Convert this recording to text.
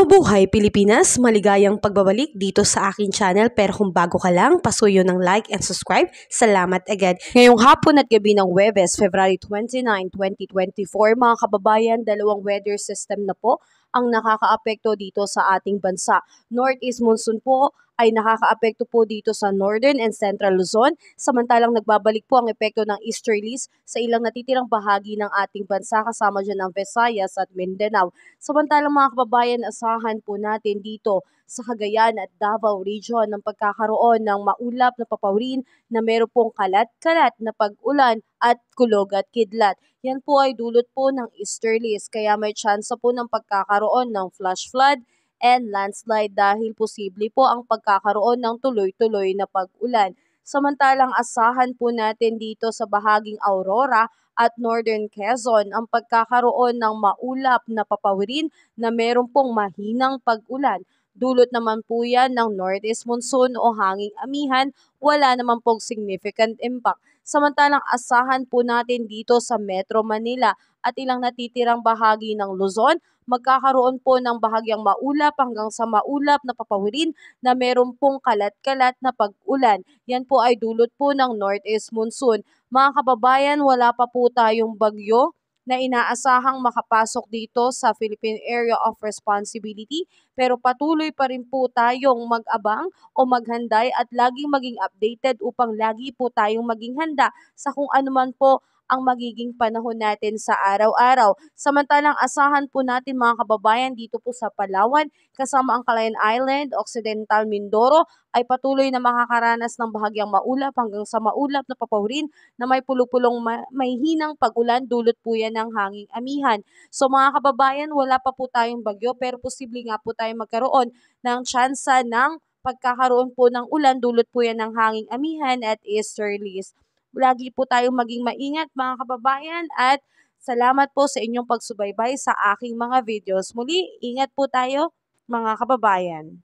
Mabuhay Pilipinas! Maligayang pagbabalik dito sa aking channel, pero kung bago ka lang, pasuyo ng like and subscribe. Salamat agad. Ngayong hapon at gabi ng Huwebes, February 29, 2024, mga kababayan, dalawang weather system na po ang nakakaapekto dito sa ating bansa. Northeast monsoon po ay nakakaapekto po dito sa Northern and Central Luzon, samantalang nagbabalik po ang epekto ng easterlies sa ilang natitirang bahagi ng ating bansa kasama dyan ang Visayas at Mindanao. Samantalang mga kababayan, asahan po natin dito sa Cagayan at Davao Region ng pagkakaroon ng maulap na papawirin na meron pong kalat-kalat na pag-ulan at kulog at kidlat. Yan po ay dulot po ng easterlies, kaya may tsansa po ng pagkakaroon ng flash flood and landslide dahil posible po ang pagkakaroon ng tuloy-tuloy na pag-ulan. Samantalang asahan po natin dito sa bahaging Aurora at Northern Quezon ang pagkakaroon ng maulap na papawirin na meron pong mahinang pag-ulan. Dulot naman po yan ng northeast monsoon o hanging amihan, wala naman pong significant impact. Samantalang asahan po natin dito sa Metro Manila at ilang natitirang bahagi ng Luzon, magkakaroon po ng bahagyang maulap hanggang sa maulap na papawirin na meron pong kalat-kalat na pag-ulan. Yan po ay dulot po ng northeast monsoon. Mga kababayan, wala pa po tayong bagyo na inaasahang makapasok dito sa Philippine Area of Responsibility, pero patuloy pa rin po tayong mag-abang o maghanday at laging maging updated upang lagi po tayong maging handa sa kung ano man po ang magiging panahon natin sa araw-araw. Samantalang asahan po natin mga kababayan dito po sa Palawan, kasama ang Calayan Island, Occidental Mindoro, ay patuloy na makakaranas ng bahagyang maulap hanggang sa maulap na papawirin na may pulupulong may hinang pag-ulan, dulot po yan ng hanging amihan. So mga kababayan, wala pa po tayong bagyo pero posible nga po tayong magkaroon ng tsansa ng pagkakaroon po ng ulan, dulot po yan ng hanging amihan at easterlies. Lagi po tayong maging maingat mga kababayan at salamat po sa inyong pagsubaybay sa aking mga videos. Muli, ingat po tayo mga kababayan.